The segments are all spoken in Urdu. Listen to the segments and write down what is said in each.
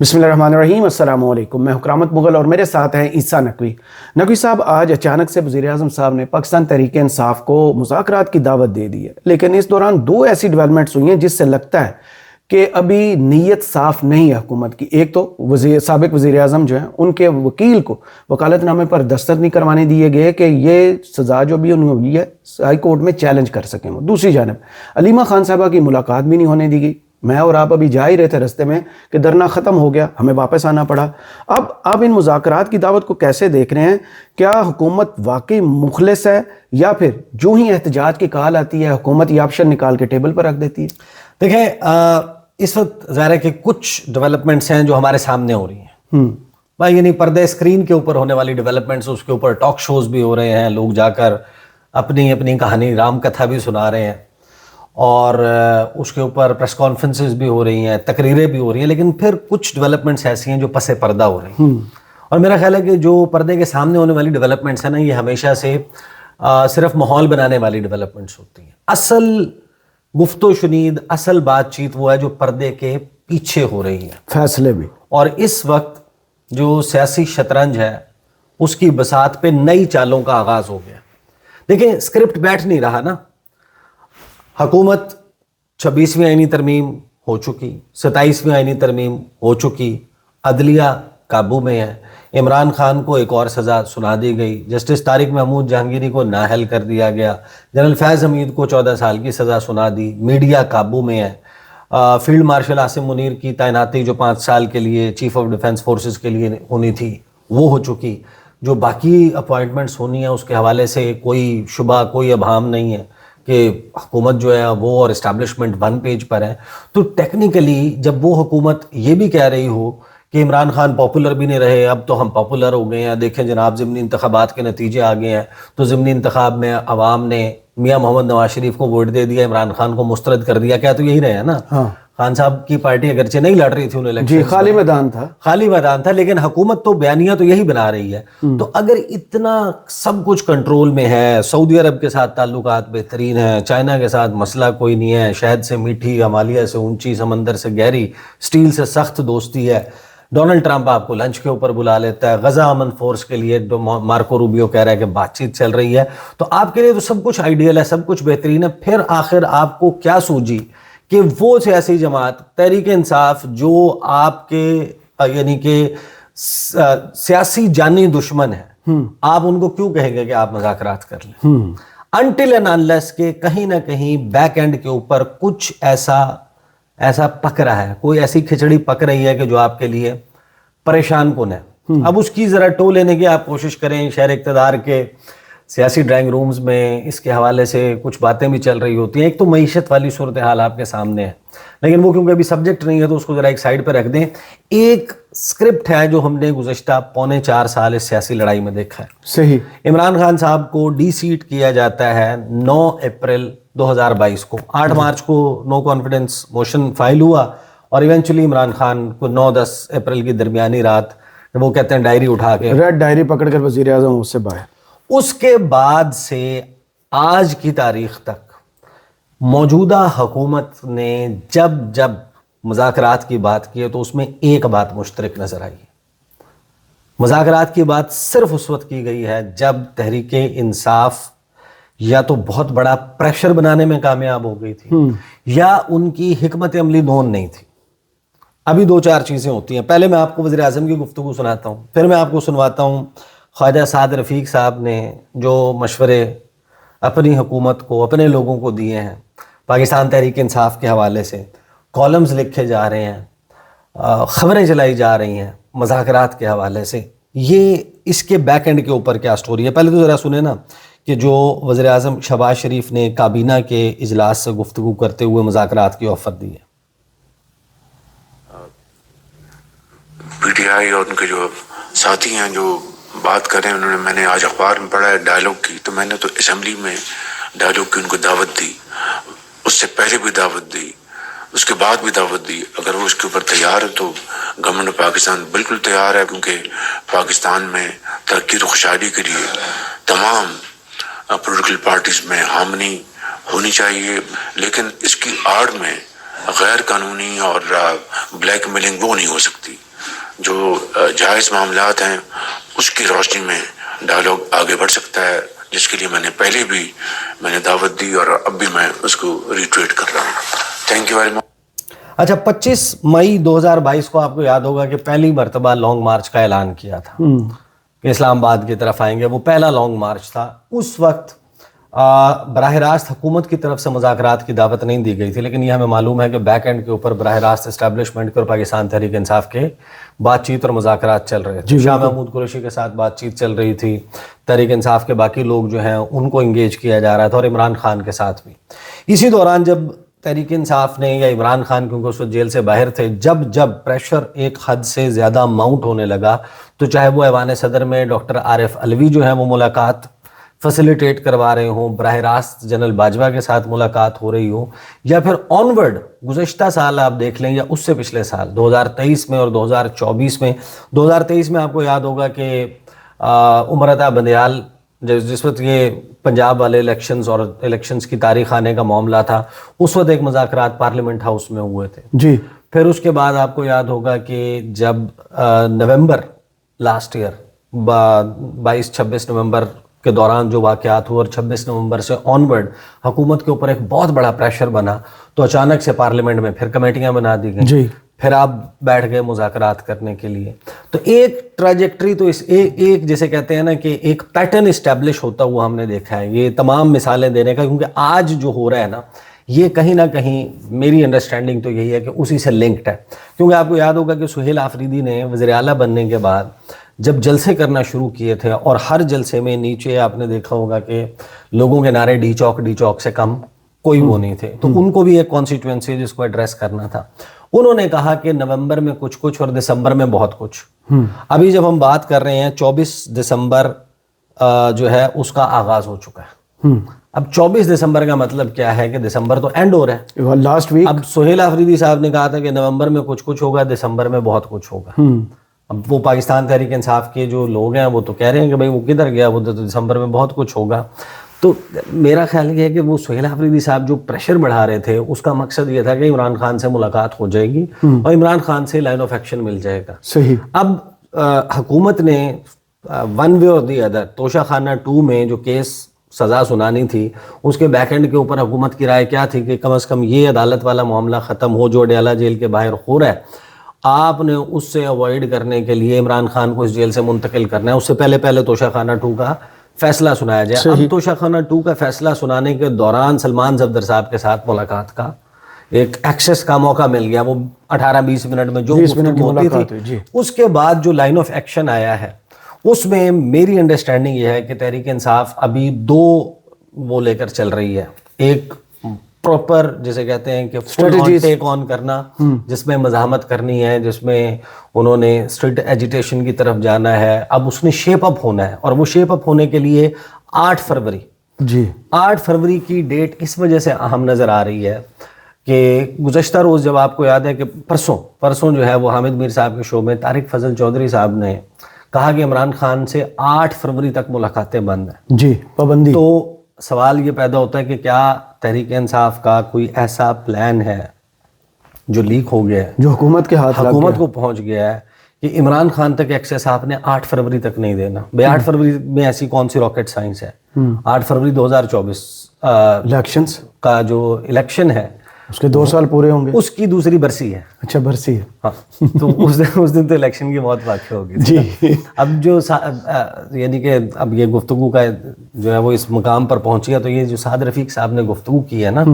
بسم اللہ الرحمن الرحیم، السلام علیکم۔ میں حکرامت مغل اور میرے ساتھ ہیں عیسیٰ نقوی۔ نقوی صاحب، آج اچانک سے وزیر اعظم صاحب نے پاکستان تحریک انصاف کو مذاکرات کی دعوت دے دی ہے، لیکن اس دوران دو ایسی ڈیولپمنٹس ہوئی ہیں جس سے لگتا ہے کہ ابھی نیت صاف نہیں ہے حکومت کی۔ ایک تو سابق وزیر اعظم جو ہیں ان کے وکیل کو وکالت نامے پر دستخط نہیں کروانے دیے گئے کہ یہ سزا جو بھی انہیں ہوئی ہے ہائی کورٹ میں چیلنج کر سکیں وہ۔ دوسری جانب علیمہ خان صاحبہ کی ملاقات بھی نہیں ہونے دی گئی۔ میں اور آپ ابھی جا ہی رہے تھے رستے میں کہ دھرنا ختم ہو گیا، ہمیں واپس آنا پڑا۔ اب ان مذاکرات کی دعوت کو کیسے دیکھ رہے ہیں؟ کیا حکومت واقعی مخلص ہے یا پھر جو ہی احتجاج کی کال آتی ہے حکومت یہ آپشن نکال کے ٹیبل پر رکھ دیتی ہے؟ دیکھیں، اس وقت ظاہر ہے کہ کچھ ڈیولپمنٹس ہیں جو ہمارے سامنے ہو رہی ہیں بھائی، یعنی پردے اسکرین کے اوپر ہونے والی ڈیولپمنٹس، اس کے اوپر ٹاک شوز بھی ہو رہے ہیں، لوگ جا کر اپنی اپنی کہانی رام کتھا بھی سنا رہے ہیں، اور اس کے اوپر پریس کانفرنسز بھی ہو رہی ہیں، تقریریں بھی ہو رہی ہیں، لیکن پھر کچھ ڈیولپمنٹس ایسی ہیں جو پس پردہ ہو رہی ہیں۔ اور میرا خیال ہے کہ جو پردے کے سامنے ہونے والی ڈیولپمنٹس ہیں نا، یہ ہمیشہ سے صرف ماحول بنانے والی ڈیولپمنٹس ہوتی ہیں۔ اصل گفت و شنید، اصل بات چیت وہ ہے جو پردے کے پیچھے ہو رہی ہے، فیصلے بھی۔ اور اس وقت جو سیاسی شطرنج ہے اس کی بساط پہ نئی چالوں کا آغاز ہو گیا۔ دیکھیں، اسکرپٹ بیٹھ نہیں رہا نا۔ حکومت 26ویں آئینی ترمیم ہو چکی، 27ویں آئینی ترمیم ہو چکی، عدلیہ قابو میں ہے، عمران خان کو ایک اور سزا سنا دی گئی، جسٹس طارق محمود جہانگیری کو نااہل کر دیا گیا، جنرل فیض حمید کو 14 سال کی سزا سنا دی، میڈیا قابو میں ہے، فیلڈ مارشل عاصم منیر کی تعیناتی جو 5 سال کے لیے چیف آف ڈیفنس فورسز کے لیے ہونی تھی وہ ہو چکی، جو باقی اپوائنٹمنٹس ہونی ہیں اس کے حوالے سے کوئی شبہ، کوئی ابہام نہیں ہے کہ حکومت جو ہے وہ اور اسٹیبلشمنٹ 1 پیج پر ہے۔ تو ٹیکنیکلی جب وہ حکومت یہ بھی کہہ رہی ہو کہ عمران خان پاپولر بھی نہیں رہے، اب تو ہم پاپولر ہو گئے ہیں، دیکھیں جناب ضمنی انتخابات کے نتیجے آ گئے ہیں، تو ضمنی انتخاب میں عوام نے میاں محمد نواز شریف کو ووٹ دے دیا، عمران خان کو مسترد کر دیا، کیا تو یہی رہے ہیں نا؟ خان صاحب کی پارٹی اگرچہ نہیں لڑ رہی تھی انہیں الیکشن، جی، خالی میدان تھا، لیکن حکومت تو بیانیہ تو یہی بنا رہی ہے۔ تو اگر اتنا سب کچھ کنٹرول میں ہے، سعودی عرب کے ساتھ تعلقات بہترین ہیں، چائنا کے ساتھ مسئلہ کوئی نہیں ہے، شہد سے میٹھی، ہمالیہ سے اونچی، سمندر سے گہری، سٹیل سے سخت دوستی ہے، ڈونلڈ ٹرمپ آپ کو لنچ کے اوپر بلا لیتا ہے، غزہ امن فورس کے لیے مارکو روبیو کہہ رہا ہے کہ بات چیت چل رہی ہے، تو آپ کے لیے تو سب کچھ آئیڈیل ہے، سب کچھ بہترین ہے۔ پھر آخر آپ کو کیا سوجی کہ وہ سیاسی جماعت تحریک انصاف جو آپ کے یعنی کہ سیاسی جانی دشمن ہے، آپ ان کو کیوں کہیں گے کہ آپ مذاکرات کر لیں؟ انٹل اینڈ انلیس کہ کہیں نہ کہیں بیک اینڈ کے اوپر کچھ ایسا پک رہا ہے، کوئی ایسی کھچڑی پک رہی ہے کہ جو آپ کے لیے پریشان کن ہے۔ اب اس کی ذرا ٹو لینے کی آپ کوشش کریں، شہر اقتدار کے سیاسی ڈرائنگ رومز میں اس کے حوالے سے کچھ باتیں بھی چل رہی ہوتی ہیں۔ ایک تو معیشت والی صورتحال آپ کے سامنے ہے، لیکن وہ کیونکہ ابھی سبجیکٹ نہیں ہے تو اس کو ذرا ایک سائڈ پہ رکھ دیں۔ ایک اسکرپٹ ہے جو ہم نے گزشتہ 3.25 سال اس سیاسی لڑائی میں دیکھا ہے۔ صحیح۔ عمران خان صاحب کو ڈی سیٹ کیا جاتا ہے 9 اپریل 2022 کو، 8 مارچ کو نو کانفیڈنس موشن فائل ہوا، اور ایونچولی عمران خان کو 9-10 اپریل کی درمیانی رات وہ کہتے ہیں ڈائری اٹھا کے، ریڈ ڈائری پکڑ کر وزیر اعظم اس سے باہر۔ اس کے بعد سے آج کی تاریخ تک موجودہ حکومت نے جب مذاکرات کی بات کی ہے تو اس میں ایک بات مشترک نظر آئی ہے۔ مذاکرات کی بات صرف اس وقت کی گئی ہے جب تحریک انصاف یا تو بہت بڑا پریشر بنانے میں کامیاب ہو گئی تھی یا ان کی حکمت عملی نون نہیں تھی۔ ابھی 2-4 چیزیں ہوتی ہیں۔ پہلے میں آپ کو وزیر اعظم کی گفتگو سناتا ہوں، پھر میں آپ کو سنواتا ہوں خواجہ سعد رفیق صاحب نے جو مشورے اپنی حکومت کو، اپنے لوگوں کو دیے ہیں پاکستان تحریک انصاف کے حوالے سے، کالمز لکھے جا رہے ہیں، خبریں چلائی جا رہی ہیں مذاکرات کے حوالے سے، یہ اس کے بیک اینڈ کے اوپر کیا سٹوری ہے۔ پہلے تو ذرا سنیں نا کہ جو وزیر اعظم شہباز شریف نے کابینہ کے اجلاس سے گفتگو کرتے ہوئے مذاکرات کی آفر دی ہے۔ پی ٹی آئی اور ان کے جو ساتھی ہیں جو بات کر رہے ہیں، انہوں نے، میں نے آج اخبار میں پڑھا ہے ڈائلاگ کی، تو میں نے تو اسمبلی میں ڈائلاگ کی ان کو دعوت دی، اس سے پہلے بھی دعوت دی، اس کے بعد بھی دعوت دی۔ اگر وہ اس کے اوپر تیار ہے تو گورنمنٹ آف پاکستان بالکل تیار ہے، کیونکہ پاکستان میں ترقی و خوشحالی کے لیے تمام پولیٹیکل پارٹیز میں ہارمنی ہونی چاہیے، لیکن اس کی آڑ میں غیر قانونی اور بلیک میلنگ وہ نہیں ہو سکتی. جو جائز معاملات ہیں اس کی روشنی میں ڈائلاگ آگے بڑھ سکتا ہے, جس کے لیے میں نے پہلے بھی دعوت دی اور اب بھی میں اس کو ریٹویٹ کر رہا ہوں. Thank you very much. اچھا 25 مئی 2022 کو آپ کو یاد ہوگا کہ پہلی مرتبہ لانگ مارچ کا اعلان کیا تھا کہ اسلام آباد کی طرف آئیں گے. وہ پہلا لانگ مارچ تھا. اس وقت براہ راست حکومت کی طرف سے مذاکرات کی دعوت نہیں دی گئی تھی, لیکن یہ ہمیں معلوم ہے کہ بیک اینڈ کے اوپر براہ راست اسٹیبلشمنٹ کے اور پاکستان تحریک انصاف کے بات چیت اور مذاکرات چل رہے تھے. شاہ محمود قریشی کے ساتھ بات چیت چل رہی تھی, تحریک انصاف کے باقی لوگ جو ہیں ان کو انگیج کیا جا رہا تھا, اور عمران خان کے ساتھ بھی. اسی دوران جب تحریک انصاف نے یا عمران خان, کیونکہ اس وقت جیل سے باہر تھے, جب پریشر ایک حد سے زیادہ ماؤنٹ ہونے لگا, تو چاہے وہ ایوان صدر میں ڈاکٹر عارف علوی جو ہیں وہ ملاقات فیسیلیٹیٹ کروا رہے ہوں, براہ راست جنرل باجوہ کے ساتھ ملاقات ہو رہی ہو, یا پھر آنورڈ گزشتہ سال آپ دیکھ لیں یا اس سے پچھلے سال 2023 میں اور 2024 میں. 2023 میں آپ کو یاد ہوگا کہ عمر عطا بندیال جس وقت یہ پنجاب والے الیکشنز اور الیکشنز کی تاریخ آنے کا معاملہ تھا, اس وقت ایک مذاکرات پارلیمنٹ ہاؤس میں ہوئے تھے. جی. پھر اس کے بعد آپ کو یاد ہوگا کہ جب نومبر لاسٹ ایئر 22-26 نومبر کے دوران جو واقعات ہوئے اور 26 نومبر سے آنورڈ حکومت کے اوپر ایک بہت بڑا پریشر بنا, تو اچانک سے پارلیمنٹ میں پھر کمیٹیاں بنا دی گئیں. جی. پھر آپ بیٹھ گئے مذاکرات کرنے کے لیے. تو ایک ٹریجیکٹری تو اس ایک جیسے کہتے ہیں نا کہ ایک پیٹرن اسٹیبلش ہوتا ہوا ہم نے دیکھا ہے. یہ تمام مثالیں دینے کا, کیونکہ آج جو ہو رہا ہے نا یہ کہیں نہ کہیں میری انڈرسٹینڈنگ تو یہی ہے کہ اسی سے لنکڈ ہے. کیونکہ آپ کو یاد ہوگا کہ سہیل آفریدی نے وزیر اعلیٰ بننے کے بعد جب جلسے کرنا شروع کیے تھے, اور ہر جلسے میں نیچے آپ نے دیکھا ہوگا کہ لوگوں کے نعرے ڈی چوک سے کم کوئی وہ نہیں تھے, تو ان کو بھی ایک کانسٹیٹوئنسی جس کو ایڈریس کرنا تھا. انہوں نے کہا کہ نومبر میں کچھ اور دسمبر میں بہت کچھ. ابھی جب ہم بات کر رہے ہیں 24 دسمبر جو ہے اس کا آغاز ہو چکا ہے. اب 24 دسمبر کا مطلب کیا ہے کہ دسمبر تو اینڈ ہو رہا ہے لاسٹ ویک. اب سہیل آفریدی صاحب نے کہا تھا کہ نومبر میں کچھ ہوگا, دسمبر میں بہت کچھ ہوگا. اب وہ پاکستان تحریک انصاف کے جو لوگ ہیں وہ تو کہہ رہے ہیں کہ بھائی وہ کدھر گیا, وہ تو دسمبر میں بہت کچھ ہوگا. تو میرا خیال یہ ہے کہ وہ سہیل آفریدی صاحب جو پریشر بڑھا رہے تھے اس کا مقصد یہ تھا کہ عمران خان سے ملاقات ہو جائے گی اور عمران خان سے لائن آف ایکشن مل جائے گا. صحیح. اب حکومت نے ون وے اور دی ادر توشہ خانہ 2 میں جو کیس سزا سنانی تھی, اس کے بیک اینڈ کے اوپر حکومت کی رائے کیا تھی کہ کم از کم یہ عدالت والا معاملہ ختم ہو جو اڈیالہ جیل کے باہر ہو رہا ہے. آپ نے اس سے اوائڈ کرنے کے لیے عمران خان کو اس جیل سے منتقل کرنا ہے, اس سے پہلے توشہ خانہ 2 کا فیصلہ سنایا جائے. اب توشہ خانہ 2 کا فیصلہ سنانے کے دوران سلمان صفدر صاحب کے ساتھ ملاقات کا ایک ایکسس کا موقع مل گیا. وہ 18-20 منٹ میں جو گفتگو ہوتی تھی, اس کے بعد جو لائن آف ایکشن آیا ہے اس میں میری انڈرسٹینڈنگ یہ ہے کہ تحریک انصاف ابھی 2 وہ لے کر چل رہی ہے. ایک پراپر جسے کہتے ہیں کہ فل آن ٹیک آن کرنا, جس میں مزاحمت کرنی ہے, جس میں انہوں نے اسٹریٹ ایجیٹیشن کی طرف جانا ہے. اب اس نے شیپ اپ ہونا ہے, اور وہ شیپ اپ ہونے کے لیے 8 فروری 8 فروری کی ڈیٹ اس وجہ سے اہم نظر آ رہی ہے کہ گزشتہ روز جب آپ کو یاد ہے کہ پرسوں جو ہے وہ حامد میر صاحب کے شو میں طارق فضل چودھری صاحب نے کہا کہ عمران خان سے 8 فروری تک ملاقاتیں بند ہیں. جی, پابندی. تو سوال یہ پیدا ہوتا ہے کہ کیا تحریک انصاف کا کوئی ایسا پلان ہے جو لیک ہو گیا ہے, جو حکومت کے ہاتھ حکومت کو پہنچ گیا ہے, کہ عمران خان تک ایکسیس آپ نے 8 فروری تک نہیں دینا. بھائی 8 فروری میں ایسی کون سی راکٹ سائنس ہے؟ 8 فروری 2024 الیکشنز کا جو الیکشن ہے اس کے 2 سال پورے ہوں گے. اس کی دوسری برسی ہے. اچھا, برسی ہے. ہاں, تو اس دن تو الیکشن کی موت واقع ہوگی. جی. اب جو یعنی کہ اب یہ گفتگو کا جو ہے وہ اس مقام پر پہنچی ہے, تو یہ جو سعد رفیق صاحب نے گفتگو کی ہے نا,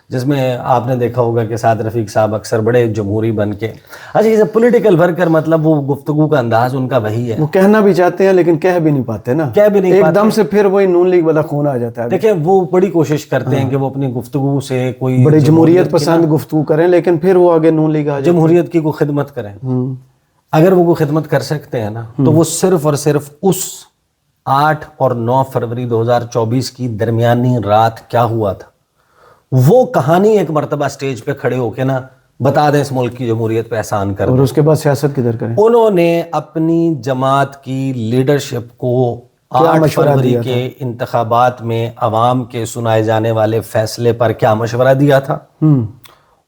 جس میں آپ نے دیکھا ہوگا کہ سعد رفیق صاحب اکثر بڑے جمہوری بن کے, اچھا یہ پولیٹیکل ورکر, مطلب وہ گفتگو کا انداز ان کا وہی ہے. وہ کہنا بھی چاہتے ہیں لیکن کہہ بھی نہیں پاتے نا, ایک دم سے پھر وہی نون لیگ والا خون آ جاتا ہے. دیکھیں وہ بڑی کوشش کرتے ہیں کہ وہ اپنی گفتگو سے کوئی بڑے جمہوریت پسند گفتگو کریں, لیکن پھر وہ آگے نون لیگ آ جائے, جمہوریت کی کوئی خدمت کریں. اگر وہ کوئی خدمت کر سکتے ہیں نا, تو وہ صرف اور صرف اس 8 اور 9 فروری 2024 کی درمیانی رات کیا ہوا تھا وہ کہانی ایک مرتبہ سٹیج پہ کھڑے ہو کے نا بتا دیں اس ملک کی جمہوریت پہ احسان کر دیں, اور اس کے بعد سیاست کدھر کریں. انہوں نے اپنی جماعت کی لیڈرشپ کو 8 فروری کے انتخابات میں عوام کے سنائے جانے والے فیصلے پر کیا مشورہ دیا تھا؟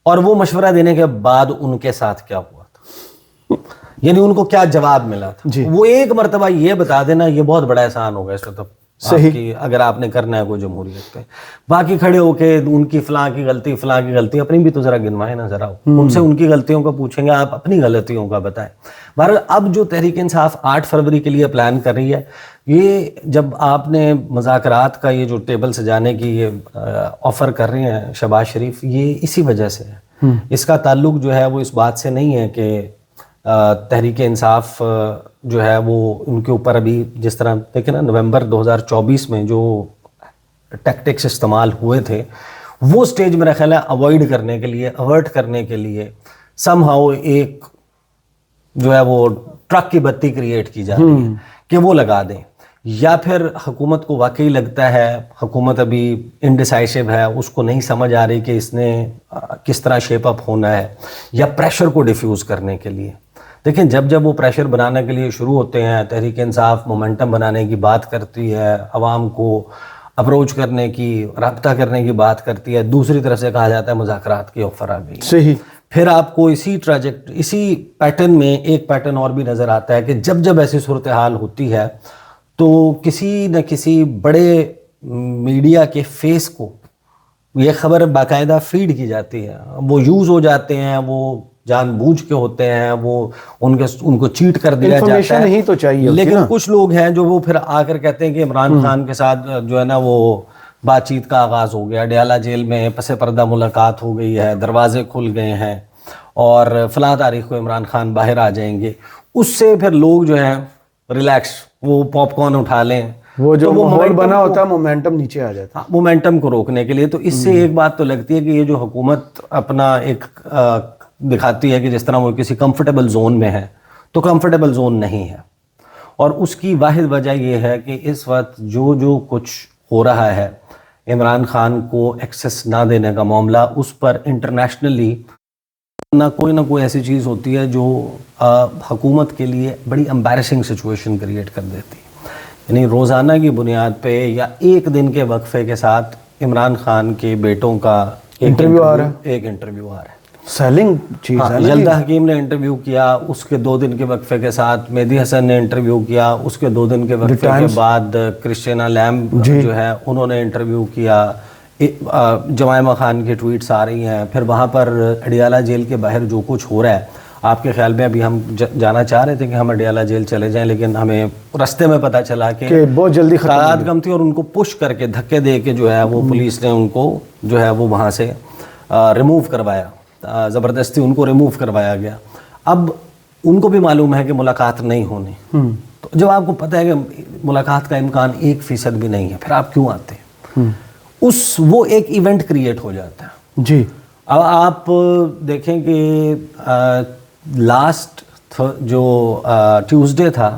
اور وہ مشورہ دینے کے بعد ان کے ساتھ کیا ہوا تھا، یعنی ان کو کیا جواب ملا تھا، وہ ایک مرتبہ یہ بتا دینا، یہ بہت بڑا احسان ہوگا اس وقت صحیح، اگر آپ نے کرنا ہے کوئی جمہوریت پہ. باقی کھڑے ہو کے ان کی فلاں کی غلطی فلاں کی غلطی، اپنی بھی تو ذرا گنوائیں نا ذرا، ان سے ان کی غلطیوں کا پوچھیں گے، آپ اپنی غلطیوں کا بتائیں. بہرحال اب جو تحریک انصاف 8 فروری کے لیے پلان کر رہی ہے، یہ جب آپ نے مذاکرات کا یہ جو ٹیبل سجانے کی یہ آفر کر رہے ہیں شہباز شریف، یہ اسی وجہ سے ہے. اس کا تعلق جو ہے وہ اس بات سے نہیں ہے کہ تحریک انصاف جو ہے وہ ان کے اوپر ابھی جس طرح دیکھیں نا نومبر 2024 میں جو ٹیکٹکس استعمال ہوئے تھے، وہ سٹیج میرا خیال ہے اوائڈ کرنے کے لیے، اوائرٹ کرنے کے لیے سم ہاؤ ایک جو ہے وہ ٹرک کی بتی کریٹ کی جا رہی ہے کہ وہ لگا دیں، یا پھر حکومت کو واقعی لگتا ہے، حکومت ابھی انڈیسائسو ہے، اس کو نہیں سمجھ آ رہی کہ اس نے کس طرح شیپ اپ ہونا ہے، یا پریشر کو ڈیفیوز کرنے کے لیے. دیکھیں جب وہ پریشر بنانے کے لیے شروع ہوتے ہیں، تحریک انصاف مومنٹم بنانے کی بات کرتی ہے، عوام کو اپروچ کرنے کی، رابطہ کرنے کی بات کرتی ہے، دوسری طرف سے کہا جاتا ہے مذاکرات کی آفر آ گئی. صحیح. پھر آپ کو اسی پیٹرن میں ایک پیٹرن اور بھی نظر آتا ہے کہ جب ایسی صورتحال ہوتی ہے تو کسی نہ کسی بڑے میڈیا کے فیس کو یہ خبر باقاعدہ فیڈ کی جاتی ہے، وہ یوز ہو جاتے ہیں، وہ جان بوجھ کے ہوتے ہیں، وہ ان کو چیٹ کر دیا جاتا ہے. ہی تو چاہیے، لیکن کچھ لوگ ہیں جو وہ پھر آ کر کہتے ہیں کہ عمران خان کے ساتھ جو ہے نا وہ بات چیت کا آغاز ہو گیا، ڈیالہ جیل میں پس پردہ ملاقات ہو گئی ہے، دروازے کھل گئے ہیں اور فلاں تاریخ کو عمران خان باہر آ جائیں گے. اس سے پھر لوگ جو ہیں ریلیکس، وہ پاپ کارن اٹھا لیں، وہ جو ماحول بنا ہوتا ہے مومنٹم نیچے آ جاتا ہے، مومنٹم کو روکنے کے لیے. تو اس سے ایک بات تو لگتی ہے کہ یہ جو حکومت اپنا ایک دکھاتی ہے کہ جس طرح وہ کسی کمفرٹیبل زون میں ہے، تو کمفرٹیبل زون نہیں ہے. اور اس کی واحد وجہ یہ ہے کہ اس وقت جو کچھ ہو رہا ہے، عمران خان کو ایکسیس نہ دینے کا معاملہ، اس پر انٹرنیشنلی نہ کوئی ایسی چیز ہوتی ہے جو حکومت کے لیے بڑی امبیرسنگ سچویشن کریٹ کر دیتی ہے. یعنی روزانہ کی بنیاد پہ یا ایک دن کے وقفے کے ساتھ عمران خان کے بیٹوں کا ایک انٹرویو آ رہا ہے. سیلنگ چیز ہے. یلدا حکیم نے انٹرویو کیا، اس کے 2 دن کے وقفے کے ساتھ مہدی حسن نے انٹرویو کیا، اس کے 2 دن کے وقفے کے بعد کرسٹینا لیمب جو ہے انہوں نے انٹرویو کیا. جمائمہ خان کی ٹویٹس آ رہی ہیں. پھر وہاں پر اڈیالہ جیل کے باہر جو کچھ ہو رہا ہے، آپ کے خیال میں ابھی ہم جانا چاہ رہے تھے کہ ہم اڈیالہ جیل چلے جائیں، لیکن ہمیں رستے میں پتہ چلا کہ بہت جلدی تعداد کم تھی اور ان کو پش کر کے دھکے دے کے جو ہے وہ پولیس نے ان کو جو ہے وہ وہاں سے ریموو کروایا، زبردستی ان کو ریموو کروایا گیا. اب ان کو بھی معلوم ہے کہ ملاقات نہیں ہونی، تو جب آپ کو پتہ ہے کہ ملاقات کا امکان 1% بھی نہیں ہے، پھر آپ کیوں آتے ہیں؟ وہ ایک ایونٹ کریٹ ہو جاتا ہے. جی. اب آپ دیکھیں کہ لاسٹ جو ٹیوزڈے تھا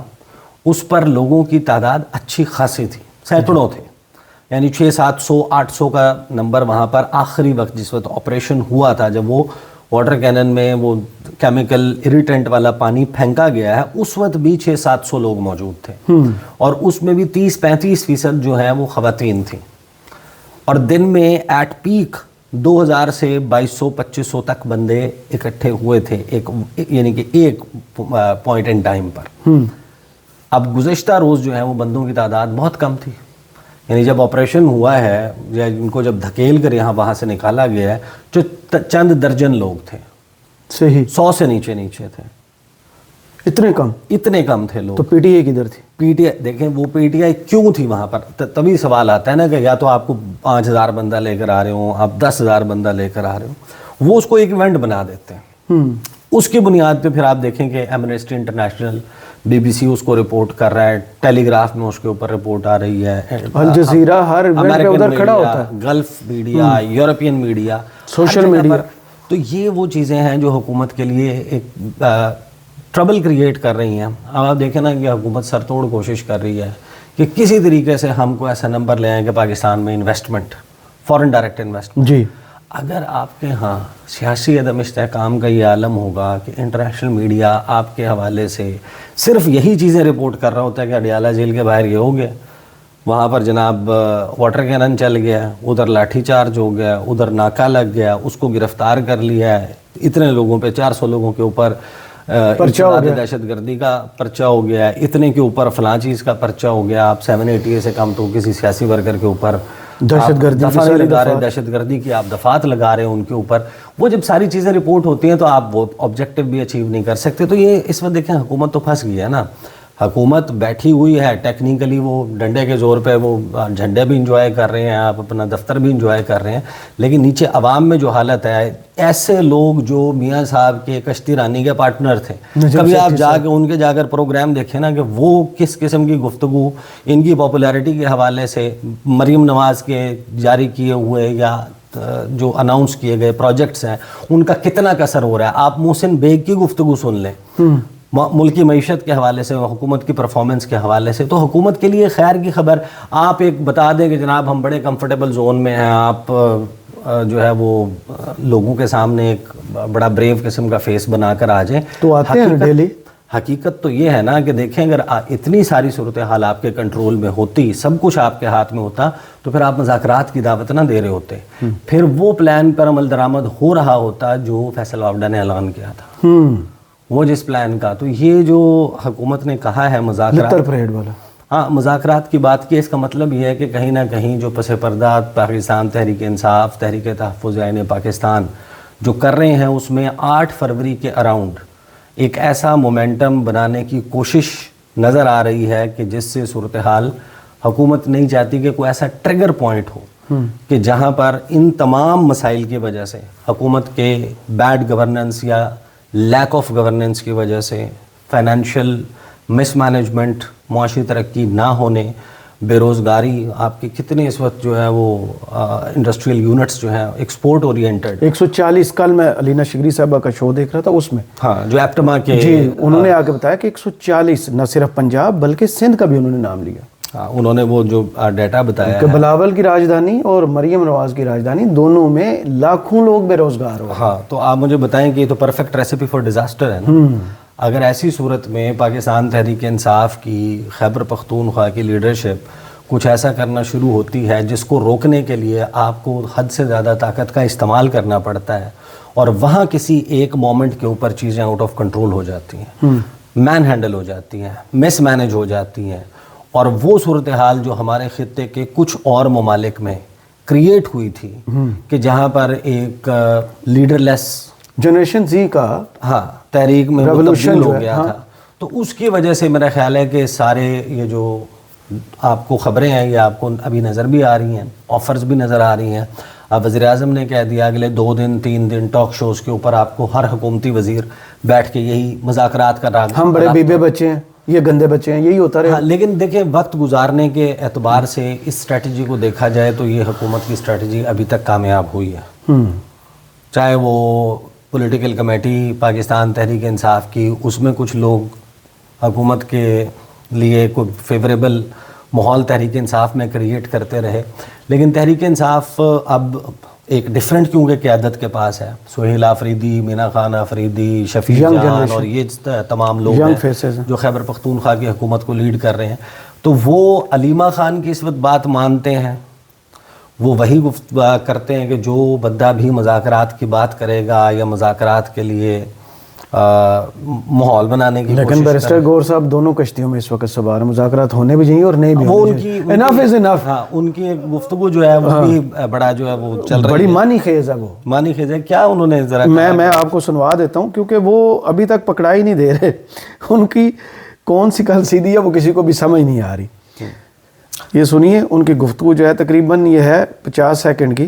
اس پر لوگوں کی تعداد اچھی خاصی تھی، سینکڑوں تھے، یعنی 600-700-800 کا نمبر وہاں پر آخری وقت جس وقت آپریشن ہوا تھا، جب وہ واٹر کینن میں وہ کیمیکل اریٹنٹ والا پانی پھینکا گیا ہے، اس وقت بھی 600-700 لوگ موجود تھے، اور اس میں بھی 30-35% جو ہیں وہ خواتین تھیں. اور دن میں ایٹ پیک 2000 سے 2200-2500 تک بندے اکٹھے ہوئے تھے، یعنی کہ ایک پوائنٹ ان ٹائم پر. اب گزشتہ روز جو ہے وہ بندوں کی تعداد بہت کم تھی، یعنی جب آپریشن ہوا ہے یا ان کو جب دھکیل کر وہاں سے نکالا گیا ہے، جو چند درجن لوگ تھے. صحیح. 100 سے نیچے تھے. اتنے کم تھے لوگ. تو پی ٹی آئی کدھر تھی؟ پی ٹی آئی دیکھیں، وہ پی ٹی آئی کیوں تھی وہاں پر؟ تبھی سوال آتا ہے نا کہ یا تو آپ کو 5000 بندہ لے کر آ رہے ہوں، آپ 10,000 بندہ لے کر آ رہے ہوں، وہ اس کو ایک ایونٹ بنا دیتے ہیں. اس کی بنیاد پہ پھر آپ دیکھیں کہ Amnesty International, B B C اس کو رپورٹ کر رہا ہے، ٹیلی گراف میں اس کے اوپر رپورٹ آ رہی ہے، الجزیرہ ہر ایونٹ پہ ادھر کھڑا ہوتا ہے، golf media, European media, social media. تو یہ وہ چیزیں ہیں جو حکومت کے لیے ایک ٹربل کریٹ کر رہی ہیں. اب آپ دیکھیں نا کہ حکومت سر توڑ کوشش کر رہی ہے کہ کسی طریقے سے ہم کو ایسا نمبر لے آئیں کہ پاکستان میں انویسٹمنٹ، فورن ڈائریکٹ انویسٹمنٹ. جی. اگر آپ کے ہاں سیاسی عدم استحکام کا یہ عالم ہوگا کہ انٹرنیشنل میڈیا آپ کے حوالے سے صرف یہی چیزیں رپورٹ کر رہا ہوتا ہے کہ اڈیالہ جیل کے باہر یہ ہو گیا، وہاں پر جناب واٹر کینن چل گیا, ادھر لاٹھی چارج ہو گیا, ادھر ناکہ لگ گیا, اس کو گرفتار کر لیا ہے, اتنے لوگوں پہ 400 لوگوں کے اوپر دہشت گردی کا پرچہ ہو گیا, اتنے کے اوپر فلاں چیز کا پرچہ ہو گیا, آپ 780 سے کم تو کسی سیاسی ورکر کے اوپر دہشت گردی کی آپ دفعات لگا رہے ہیں ان کے اوپر. وہ جب ساری چیزیں رپورٹ ہوتی ہیں تو آپ وہ آبجیکٹو بھی اچیو نہیں کر سکتے. تو یہ اس وقت دیکھیں حکومت تو پھنس گئی ہے نا, حکومت بیٹھی ہوئی ہے ٹیکنیکلی, وہ ڈنڈے کے زور پہ وہ جھنڈے بھی انجوائے کر رہے ہیں, آپ اپنا دفتر بھی انجوائے کر رہے ہیں, لیکن نیچے عوام میں جو حالت ہے, ایسے لوگ جو میاں صاحب کے کشتی رانی کے پارٹنر تھے, کبھی آپ جا کے ان کے جا کر پروگرام دیکھیں نا کہ وہ کس قسم کی گفتگو ان کی پاپولیرٹی کے حوالے سے, مریم نواز کے جاری کیے ہوئے یا جو اناؤنس کیے گئے پروجیکٹس ہیں ان کا کتنا کثر ہو رہا ہے. آپ محسن بیگ کی گفتگو سن لیں ملکی معیشت کے حوالے سے, حکومت کی پرفارمنس کے حوالے سے, تو حکومت کے لیے خیر کی خبر. آپ ایک بتا دیں کہ جناب ہم بڑے کمفرٹیبل زون میں ہیں, آپ جو ہے وہ لوگوں کے سامنے ایک بڑا بریو قسم کا فیس بنا کر آ جائیں, تو آتے ہیں ڈیلی. حقیقت تو یہ ہے نا کہ دیکھیں اگر اتنی ساری صورتحال آپ کے کنٹرول میں ہوتی, سب کچھ آپ کے ہاتھ میں ہوتا, تو پھر آپ مذاکرات کی دعوت نہ دے رہے ہوتے, پھر وہ پلان پر عمل درآمد ہو رہا ہوتا جو فیصل وابڈا نے اعلان کیا تھا, وہ جس پلان کا. تو یہ جو حکومت نے کہا ہے مذاکرات والا, ہاں مذاکرات کی بات کی, اس کا مطلب یہ ہے کہ کہیں نہ کہیں جو پس پردہ پاکستان تحریک انصاف, تحریک تحفظ آئین پاکستان جو کر رہے ہیں, اس میں 8 فروری کے اراؤنڈ ایک ایسا مومنٹم بنانے کی کوشش نظر آ رہی ہے کہ جس سے صورتحال حکومت نہیں چاہتی کہ کوئی ایسا ٹریگر پوائنٹ ہو کہ جہاں پر ان تمام مسائل کی وجہ سے, حکومت کے بیڈ گورننس یا لیک آف گورننس کی وجہ سے, فائنینشیل مس مینجمنٹ, معاشی ترقی نہ ہونے, بے روزگاری, آپ کے کتنے اس وقت جو ہے وہ انڈسٹریل یونٹس جو ہیں ایکسپورٹ اورینٹڈ, 140 کل میں علینا شگری صاحبہ کا شو دیکھ رہا تھا, اس میں ہاں جو ایپٹما کے جی انہوں نے آگے بتایا کہ 140 نہ صرف پنجاب بلکہ سندھ کا بھی انہوں نے نام لیا. انہوں نے وہ جو ڈیٹا بتایا کہ بلاول کی راجدھانی اور مریم نواز کی راجدھانی دونوں میں لاکھوں لوگ بے روزگار ہو. ہاں تو آپ مجھے بتائیں کہ یہ تو پرفیکٹ ریسیپی فار ڈیزاسٹر ہے نا. اگر ایسی صورت میں پاکستان تحریک انصاف کی, خیبر پختونخوا کی لیڈرشپ کچھ ایسا کرنا شروع ہوتی ہے جس کو روکنے کے لیے آپ کو حد سے زیادہ طاقت کا استعمال کرنا پڑتا ہے, اور وہاں کسی ایک مومنٹ کے اوپر چیزیں آؤٹ آف کنٹرول ہو جاتی ہیں, مین ہینڈل ہو جاتی ہیں, مس مینج ہو جاتی ہیں, اور وہ صورتحال جو ہمارے خطے کے کچھ اور ممالک میں کریٹ ہوئی تھی کہ جہاں پر ایک لیڈر لیس جنریشن زی کا ہاں تحریک میں تبدیل ہو گیا تھا, تو اس کی وجہ سے میرا خیال ہے کہ سارے یہ جو آپ کو خبریں ہیں یہ آپ کو ابھی نظر بھی آ رہی ہیں, آفرز بھی نظر آ رہی ہیں. اب وزیر اعظم نے کہہ دیا اگلے 2 دن 3 دن ٹاک شوز کے اوپر آپ کو ہر حکومتی وزیر بیٹھ کے یہی مذاکرات کر رہا, ہم بڑے بیبے بچے ہیں, یہ گندے بچے ہیں, یہی ہوتا رہا. لیکن دیکھیں وقت گزارنے کے اعتبار سے اس اسٹریٹجی کو دیکھا جائے تو یہ حکومت کی اسٹریٹجی ابھی تک کامیاب ہوئی ہے. چاہے وہ پولیٹیکل کمیٹی پاکستان تحریک انصاف کی, اس میں کچھ لوگ حکومت کے لیے کوئی فیوریبل ماحول تحریک انصاف میں کریٹ کرتے رہے, لیکن تحریک انصاف اب ایک ڈیفرنٹ کیونکہ قیادت کے پاس ہے, سہیل آفریدی, مینا خان آفریدی, شفیع جان اور یہ تمام لوگ ہیں جو خیبر پختونخوا کی حکومت کو لیڈ کر رہے ہیں, تو وہ علیمہ خان کی اس وقت بات مانتے ہیں, وہ وہی کرتے ہیں کہ جو بندہ بھی مذاکرات کی بات کرے گا یا مذاکرات کے لیے ماحول بنانے کی لیکن بیرسٹر گور صاحب دونوں کشتیوں میں اس وقت سوار ہیں, مذاکرات ہونے بھی چاہیے اور نہیں بھی, وہ ان کی انف از انف. ہاں ان کی گفتگو جو ہے وہ بھی بڑا جو ہے وہ چل رہی ہے, بڑی معنی خیز ہے, وہ معنی خیز ہے. کیا انہوں نے ذرا میں آپ کو سنوا دیتا ہوں کیونکہ وہ ابھی تک پکڑائی نہیں دے رہے, ان کی کون سی کل سیدھی ہے وہ کسی کو بھی سمجھ نہیں آ رہی. یہ سنیے ان کی گفتگو جو ہے تقریباً یہ ہے 50 سیکنڈ کی.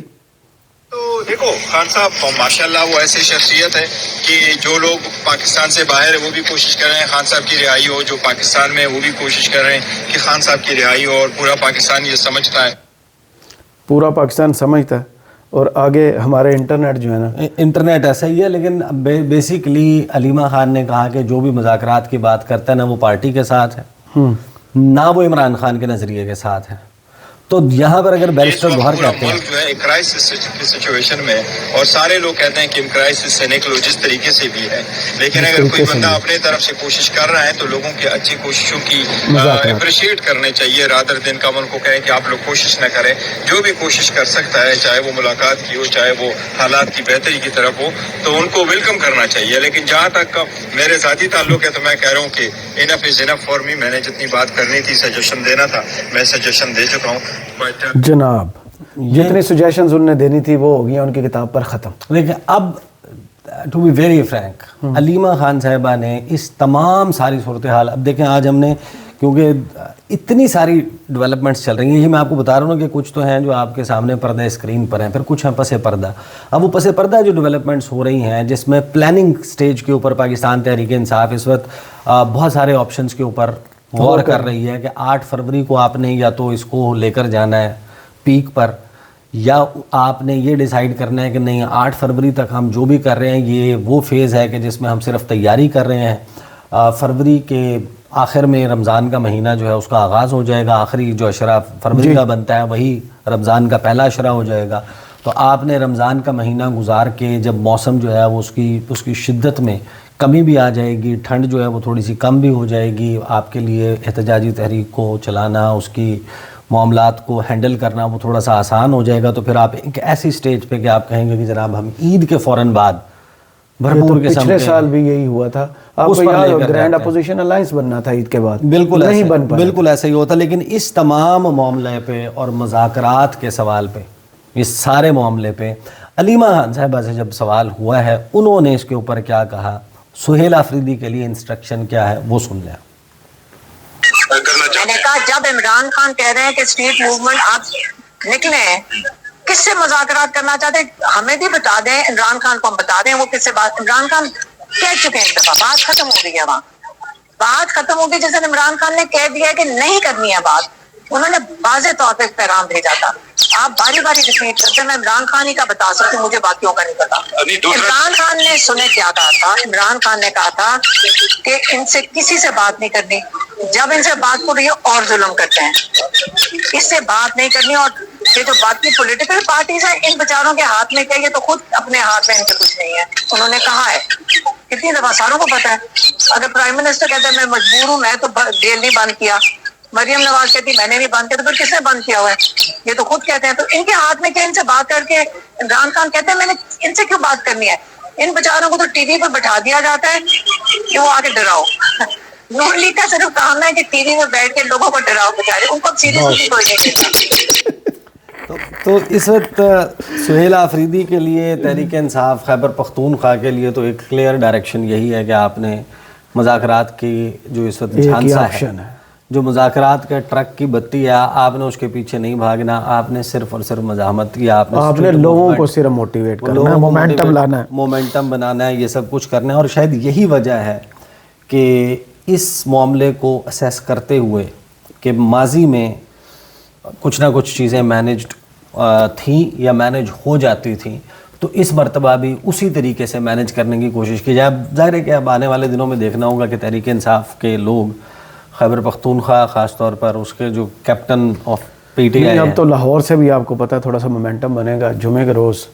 تو دیکھو خان صاحب ماشاءاللہ وہ ایسی شخصیت ہے کہ جو لوگ پاکستان سے باہر ہے وہ بھی کوشش کر رہے ہیں خان صاحب کی رہائی ہو, جو پاکستان میں وہ بھی کوشش کر رہے ہیں کہ خان صاحب کی رہائی ہو, اور پورا پاکستان یہ سمجھتا ہے, پورا پاکستان سمجھتا ہے. اور آگے ہمارے انٹرنیٹ جو ہے نا, انٹرنیٹ ایسا ہی ہے, لیکن بیسیکلی علیمہ خان نے کہا کہ جو بھی مذاکرات کی بات کرتا ہے نہ وہ پارٹی کے ساتھ ہے نہ وہ عمران خان کے نظریے کے ساتھ ہے. تو یہاں پر اگر بیرسٹر گوہر پورا کہتے ہیں ملک جو ہے ایک کرائسس کی سچویشن میں، اور سارے لوگ کہتے ہیں کہ ہم کرائسس سے نکلو جس طریقے سے بھی ہے، لیکن اگر کوئی بندہ اپنے طرف سے کوشش کر رہا ہے تو لوگوں کی اچھی کوششوں کی اپریشیٹ کرنے چاہیے، رادر دن کا ان کو کہیں کہ آپ لوگ کوشش نہ کریں. جو بھی کوشش کر سکتا ہے، چاہے وہ ملاقات کی ہو، چاہے وہ حالات کی بہتری کی طرف ہو، تو ان کو ویلکم کرنا چاہیے. لیکن جہاں تک میرے ذاتی تعلق ہے تو میں کہہ رہا ہوں کہ انف از انف فار می. میں نے جتنی بات کرنی تھی، سجیشن دینا تھا، میں سجیشن دے چکا ہوں. جناب جتنی سجیشنز انہوں نے دینی تھی وہ ہو گئی ان کی کتاب پر ختم. دیکھیں اب to be very frank, Aleema Khan صاحبہ نے اس تمام ساری صورتحال، اب دیکھیں آج ہم نے کیونکہ اتنی ساری ڈیولپمنٹس چل رہی ہیں، یہی میں آپ کو بتا رہا ہوں کہ کچھ تو ہیں جو آپ کے سامنے پردہ اسکرین پر ہیں، پھر کچھ ہیں پس پردہ. اب وہ پس پردہ جو ڈیولپمنٹس ہو رہی ہیں جس میں پلاننگ سٹیج کے اوپر پاکستان تحریک انصاف اس وقت بہت سارے آپشنز کے اوپر غور کر رہی ہے کہ 8 فروری کو آپ نے یا تو اس کو لے کر جانا ہے پیک پر، یا آپ نے یہ ڈیسائیڈ کرنا ہے کہ نہیں 8 فروری تک ہم جو بھی کر رہے ہیں یہ وہ فیز ہے کہ جس میں ہم صرف تیاری کر رہے ہیں. فروری کے آخر میں رمضان کا مہینہ جو ہے اس کا آغاز ہو جائے گا، آخری جو اشرا فروری کا بنتا ہے وہی رمضان کا پہلا اشرا ہو جائے گا. تو آپ نے رمضان کا مہینہ گزار کے جب موسم جو ہے وہ اس کی شدت میں کمی بھی آ جائے گی، ٹھنڈ جو ہے وہ تھوڑی سی کم بھی ہو جائے گی، آپ کے لیے احتجاجی تحریک کو چلانا، اس کی معاملات کو ہینڈل کرنا وہ تھوڑا سا آسان ہو جائے گا. تو پھر آپ ایک ایسی سٹیج پہ کہ آپ کہیں گے کہ جناب ہم عید کے فوراً بعد بھرپور قسم پچھلے سال بھی یہی ہوا تھا، آپ کو یاد ہو گرینڈ اپوزیشن الائنس بننا تھا عید کے بعد، بالکل نہیں بن پایا. بالکل ایسا ہی ہوتا. لیکن اس تمام معاملے پہ اور مذاکرات کے سوال پہ، اس سارے معاملے پہ علیمہ خان صاحبہ سے جب سوال ہوا ہے انہوں نے اس کے اوپر کیا کہا، سہیل آفریدی کے لیے انسٹرکشن کیا ہے وہ سن لیں. میں نے کہا جب عمران خان کہہ رہے ہیں کہ اسٹریٹ موومنٹ آپ نکلے ہیں، کس سے مذاکرات کرنا چاہتے ہیں ہمیں بھی بتا دیں، عمران خان کو ہم بتا دیں وہ کس سے بات. عمران خان کہہ چکے ہیں ایک دفعہ، بات ختم ہو گئی ہے، وہاں بات ختم ہو گئی. جیسے عمران خان نے کہہ دیا کہ نہیں کرنی ہے بات، انہوں نے واضح طور پہ پیغام بھیجا تھا. آپ باری باری ریپیٹ کرتے ہیں، میں عمران خان ہی کا بتا سکتی ہوں، مجھے باقیوں کا نہیں پتا. عمران خان نے سنے کیا کہا تھا، عمران خان نے کہا تھا کہ ان سے کسی سے بات نہیں کرنی، جب ان سے بات ہو رہی ہے اور ظلم کرتے ہیں، اس سے بات نہیں کرنی. اور یہ جو باقی پولیٹیکل پارٹیز ہیں ان بیچاروں کے ہاتھ میں کیا، یہ تو خود اپنے ہاتھ میں ان کے کچھ نہیں ہے. انہوں نے کہا ہے کتنی دفعہ، ساروں کو پتا ہے. اگر پرائم منسٹر کہتا ہے میں مجبور ہوں، میں تو جیل نہیں بند کیا، مریم نواز کہتی میں نے نہیں بند کیا، تو پھر کس نے بند کیا ہوا ہے؟ یہ تو خود کہتے ہیں. تو ان کے ہاتھ میں کیا، ان سے بات کر کے عمران خان کہتے ہیں میں نے ان سے کیوں بات کرنی ہے. ان بیچاروں کو تو ٹی وی پر بٹھا دیا جاتا ہے کہ وہ آگے ڈراؤ. نون لیگ کا صرف کام ہے کہ ٹی وی میں بیٹھ کے لوگوں کو ڈراؤ، بیچارے ان کو سیریسلی کوئی نہیں لیتا. تو اس وقت سہیل آفریدی کے لیے تحریک انصاف خیبر پختونخوا کے لیے تو ایک کلیئر ڈائریکشن یہی ہے کہ آپ نے مذاکرات کی جو اس وقت جھانسا ہے، جو مذاکرات کا ٹرک کی بتی ہے، آپ نے اس کے پیچھے نہیں بھاگنا، آپ نے صرف اور صرف مزاحمت کی، آپ نے لوگوں کو صرف موٹیویٹ کرنا ہے، مومنٹم لانا ہے، مومنٹم بنانا ہے، یہ سب کچھ کرنا ہے. اور شاید یہی وجہ ہے کہ اس معاملے کو اسیس کرتے ہوئے کہ ماضی میں کچھ نہ کچھ چیزیں مینجڈ تھیں یا مینج ہو جاتی تھیں، تو اس مرتبہ بھی اسی طریقے سے مینج کرنے کی کوشش کی جائے. ظاہر ہے کہ اب آنے والے دنوں میں دیکھنا ہوگا کہ تحریک انصاف کے لوگ خیبر پختونخوا خاص طور پر اس کے جو captain of P T I, اب تو لاہور سے بھی آپ کو پتا تھوڑا سا مومنٹم بنے گا. جمعے کے روز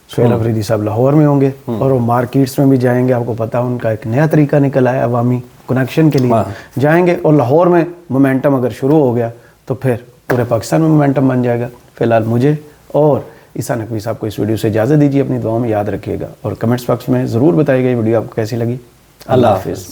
سہیل آفریدی صاحب لاہور میں ہوں گے اور وہ مارکیٹس میں بھی جائیں گے. آپ کو پتا ان کا ایک نیا طریقہ نکل آیا عوامی کنیکشن کے لیے، جائیں گے اور لاہور میں مومنٹم اگر شروع ہو گیا تو پھر پورے پاکستان میں مومنٹم بن جائے گا. فی الحال مجھے اور عیسیٰ نقوی صاحب کو اس ویڈیو سے اجازت دیجیے. اپنی دعاؤں میں یاد رکھیے گا اور کمنٹس باکس میں ضرور بتائیے گا یہ ویڈیو آپ کو کیسی لگی. اللہ حافظ.